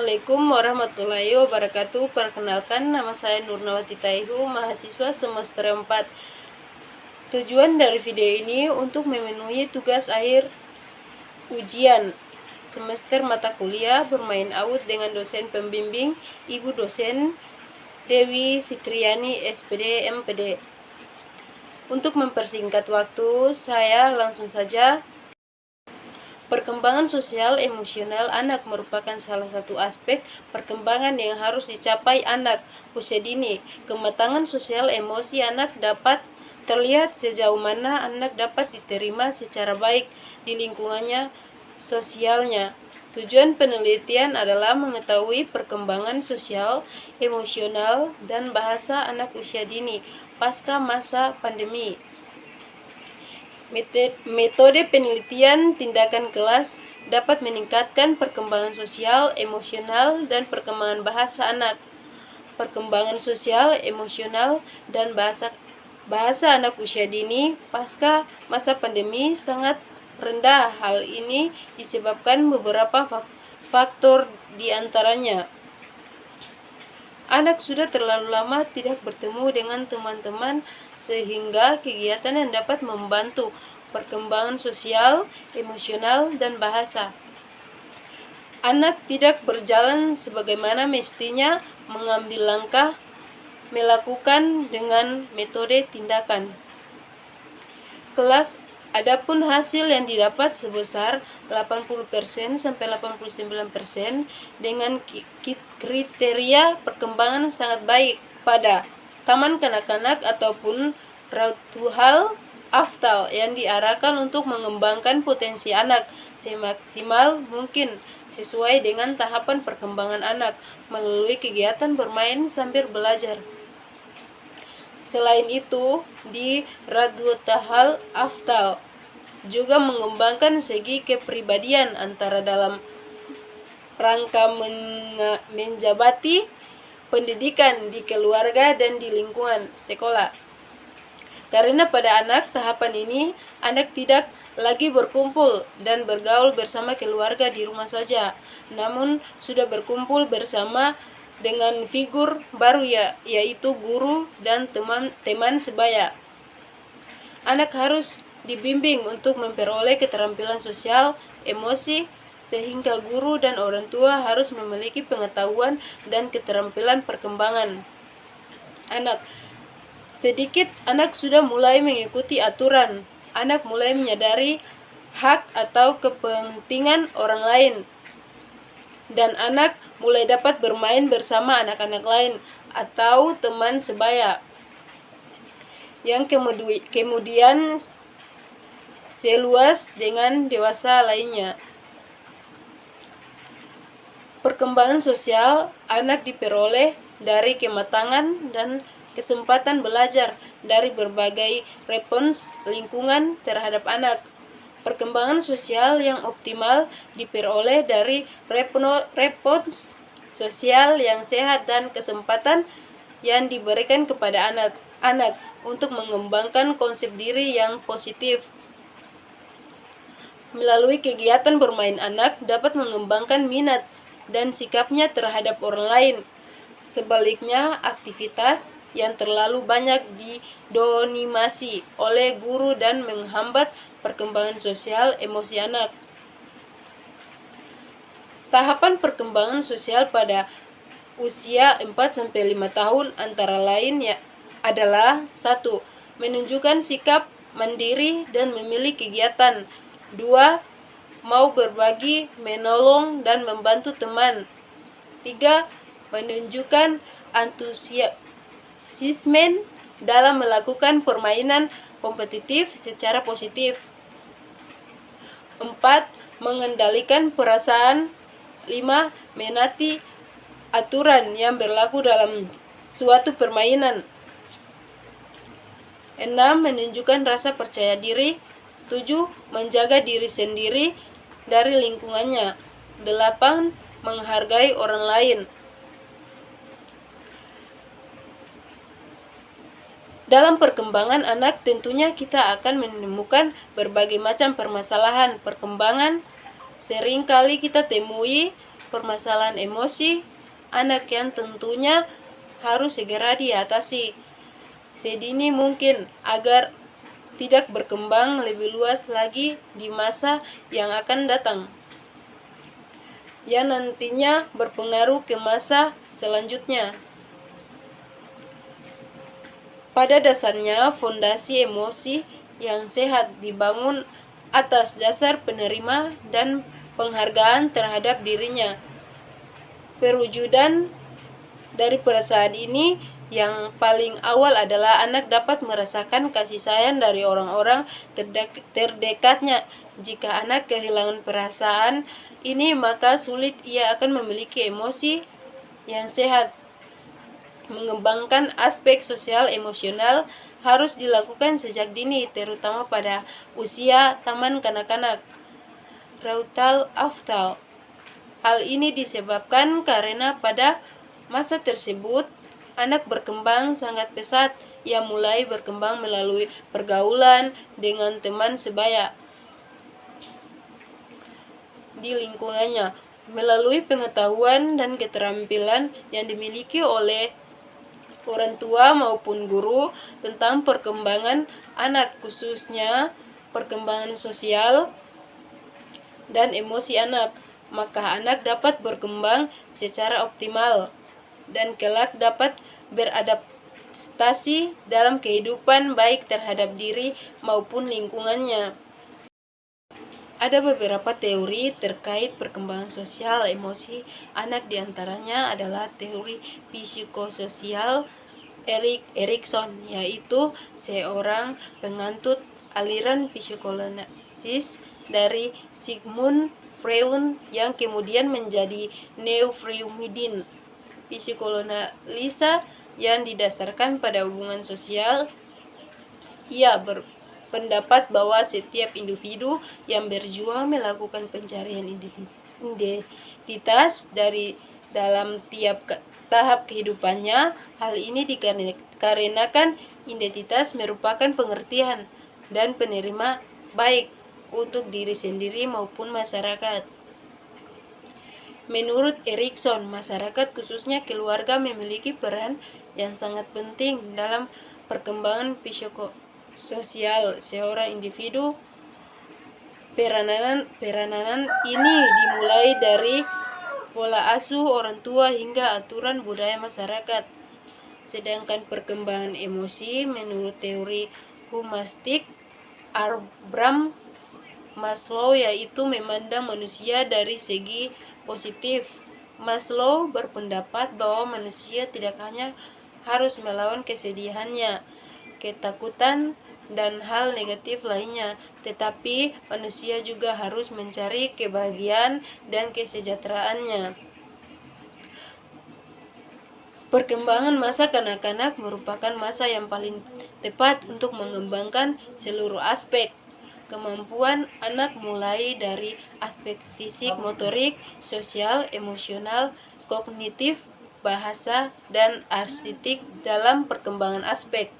Assalamualaikum warahmatullahi wabarakatuh. Perkenalkan, nama saya Nurnawati Taihu, mahasiswa semester 4. Tujuan dari video ini untuk memenuhi tugas akhir ujian semester mata kuliah bermain out dengan dosen pembimbing Ibu dosen Dewi Fitriani SPD MPD. Untuk mempersingkat waktu, saya langsung saja. Perkembangan sosial emosional anak merupakan salah satu aspek perkembangan yang harus dicapai anak usia dini. Kematangan sosial emosi anak dapat terlihat sejauh mana anak dapat diterima secara baik di lingkungannya sosialnya. Tujuan penelitian adalah mengetahui perkembangan sosial, emosional, dan bahasa anak usia dini pasca masa pandemi. Metode penelitian tindakan kelas dapat meningkatkan perkembangan sosial, emosional, dan perkembangan bahasa anak. Perkembangan sosial, emosional, dan bahasa anak usia dini pasca masa pandemi sangat rendah. Hal ini disebabkan beberapa faktor, di antaranya anak sudah terlalu lama tidak bertemu dengan teman-teman sehingga kegiatan yang dapat membantu perkembangan sosial, emosional, dan bahasa. Anak tidak berjalan sebagaimana mestinya, mengambil langkah, melakukan dengan metode tindakan kelas. Adapun hasil yang didapat sebesar 80% sampai 89% dengan kriteria perkembangan sangat baik pada taman kanak-kanak ataupun Rautuhal Aftal yang diarahkan untuk mengembangkan potensi anak semaksimal mungkin sesuai dengan tahapan perkembangan anak melalui kegiatan bermain sambil belajar. Selain itu, di Rautuhal Aftal juga mengembangkan segi kepribadian antara dalam rangka menjabati pendidikan di keluarga dan di lingkungan sekolah. Karena pada anak tahapan ini, anak tidak lagi berkumpul dan bergaul bersama keluarga di rumah saja, namun sudah berkumpul bersama dengan figur baru yaitu guru dan teman sebaya. Anak harus dibimbing untuk memperoleh keterampilan sosial, emosi, sehingga guru dan orang tua harus memiliki pengetahuan dan keterampilan perkembangan anak. Sedikit anak sudah mulai mengikuti aturan, anak mulai menyadari hak atau kepentingan orang lain, dan anak mulai dapat bermain bersama anak-anak lain atau teman sebaya yang kemudian seluas dengan dewasa lainnya. Perkembangan sosial anak diperoleh dari kematangan dan kesempatan belajar dari berbagai respons lingkungan terhadap anak. Perkembangan sosial yang optimal diperoleh dari respons sosial yang sehat dan kesempatan yang diberikan kepada anak untuk mengembangkan konsep diri yang positif. Melalui kegiatan bermain, anak dapat mengembangkan minat dan sikapnya terhadap orang lain. Sebaliknya, aktivitas yang terlalu banyak didominasi oleh guru dan menghambat perkembangan sosial emosi anak. Tahapan perkembangan sosial pada usia 4-5 tahun antara lain adalah 1. Menunjukkan sikap mandiri dan memilih kegiatan. 2. Mau berbagi, menolong, dan membantu teman. 3. Menunjukkan antusiasme dalam melakukan permainan kompetitif secara positif. 4. Mengendalikan perasaan. 5. Menaati aturan yang berlaku dalam suatu permainan. 6. Menunjukkan rasa percaya diri. 7. Menjaga diri sendiri dari lingkungannya. 8. Menghargai orang lain. Dalam perkembangan anak tentunya kita akan menemukan berbagai macam permasalahan perkembangan. Seringkali kita temui permasalahan emosi anak yang tentunya harus segera diatasi sedini mungkin agar tidak berkembang lebih luas lagi di masa yang akan datang, yang nantinya berpengaruh ke masa selanjutnya. Pada dasarnya, fondasi emosi yang sehat dibangun atas dasar penerima dan penghargaan terhadap dirinya. Perwujudan dari perasaan ini yang paling awal adalah anak dapat merasakan kasih sayang dari orang-orang terdekatnya. Jika anak kehilangan perasaan ini, maka sulit ia akan memiliki emosi yang sehat. Mengembangkan aspek sosial emosional harus dilakukan sejak dini, terutama pada usia taman kanak-kanak. Rautal Aftal. Hal ini disebabkan karena pada masa tersebut anak berkembang sangat pesat. Ia mulai berkembang melalui pergaulan dengan teman sebaya di lingkungannya, melalui pengetahuan dan keterampilan yang dimiliki oleh orang tua maupun guru tentang perkembangan anak, khususnya perkembangan sosial dan emosi anak, maka anak dapat berkembang secara optimal dan kelak dapat beradaptasi dalam kehidupan baik terhadap diri maupun lingkungannya. Ada beberapa teori terkait perkembangan sosial emosi anak, diantaranya adalah teori psikososial Erik Erikson, yaitu seorang pengantut aliran psikoanalisis dari Sigmund Freud yang kemudian menjadi Neo-Freudian. Psikoanalisa yang didasarkan pada hubungan sosial. Ia berpendapat bahwa setiap individu yang berjuang melakukan pencarian identitas dari dalam tiap tahap kehidupannya. Hal ini dikarenakan identitas merupakan pengertian dan penerima baik untuk diri sendiri maupun masyarakat. Menurut Erikson, masyarakat khususnya keluarga memiliki peran yang sangat penting dalam perkembangan psikososial seorang individu. Peranan ini dimulai dari pola asuh orang tua hingga aturan budaya masyarakat. Sedangkan perkembangan emosi menurut teori humanistik Abraham Maslow yaitu memandang manusia dari segi positif. Maslow berpendapat bahwa manusia tidak hanya harus melawan kesedihannya, ketakutan, dan hal negatif lainnya, tetapi manusia juga harus mencari kebahagiaan dan kesejahteraannya. Perkembangan masa kanak-kanak merupakan masa yang paling tepat untuk mengembangkan seluruh aspek kemampuan anak, mulai dari aspek fisik, motorik, sosial, emosional, kognitif, bahasa, dan estetik. Dalam perkembangan aspek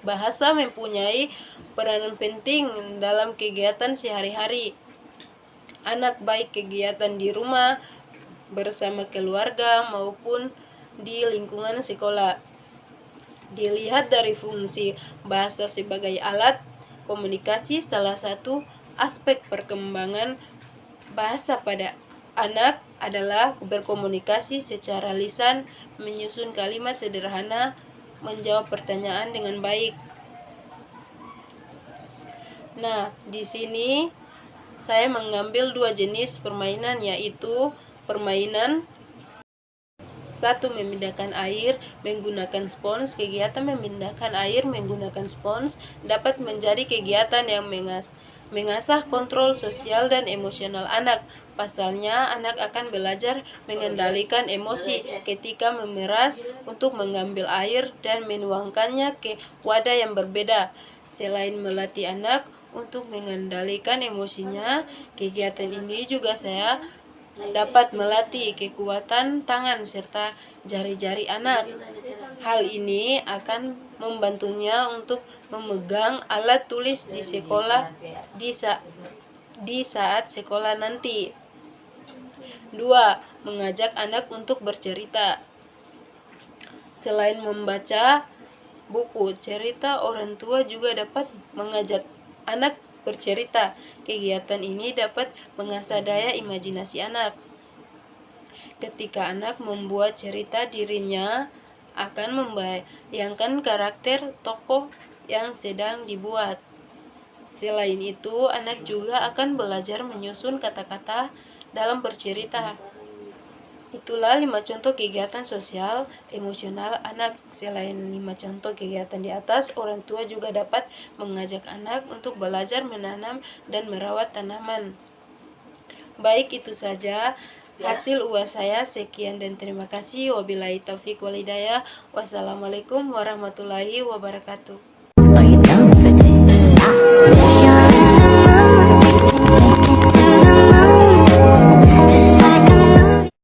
bahasa mempunyai peranan penting dalam kegiatan sehari-hari anak, baik kegiatan di rumah bersama keluarga maupun di lingkungan sekolah. Dilihat dari fungsi bahasa sebagai alat komunikasi, salah satu aspek perkembangan bahasa pada anak adalah berkomunikasi secara lisan, menyusun kalimat sederhana, menjawab pertanyaan dengan baik. Nah, di sini saya mengambil dua jenis permainan, yaitu permainan satu, memindahkan air menggunakan spons. Kegiatan memindahkan air menggunakan spons dapat menjadi kegiatan yang mengasah kontrol sosial dan emosional anak. Pasalnya, anak akan belajar mengendalikan emosi ketika memeras untuk mengambil air dan menuangkannya ke wadah yang berbeda. Selain melatih anak untuk mengendalikan emosinya, kegiatan ini juga saya dapat melatih kekuatan tangan serta jari-jari anak. Hal ini akan membantunya untuk memegang alat tulis di sekolah di saat sekolah nanti. 2. Mengajak anak untuk bercerita. Selain membaca buku cerita, orang tua juga dapat mengajak anak bercerita. Kegiatan ini dapat mengasah daya imajinasi anak. Ketika anak membuat cerita, dirinya akan membayangkan karakter tokoh yang sedang dibuat. Selain itu, anak juga akan belajar menyusun kata-kata dalam bercerita. Itulah 5 contoh kegiatan sosial emosional anak. Selain 5 contoh kegiatan di atas, orang tua juga dapat mengajak anak untuk belajar menanam dan merawat tanaman. Baik, itu saja hasil UAS saya. Sekian dan terima kasih. Wabillahi taufiq wal hidayah. Wassalamualaikum warahmatullahi wabarakatuh.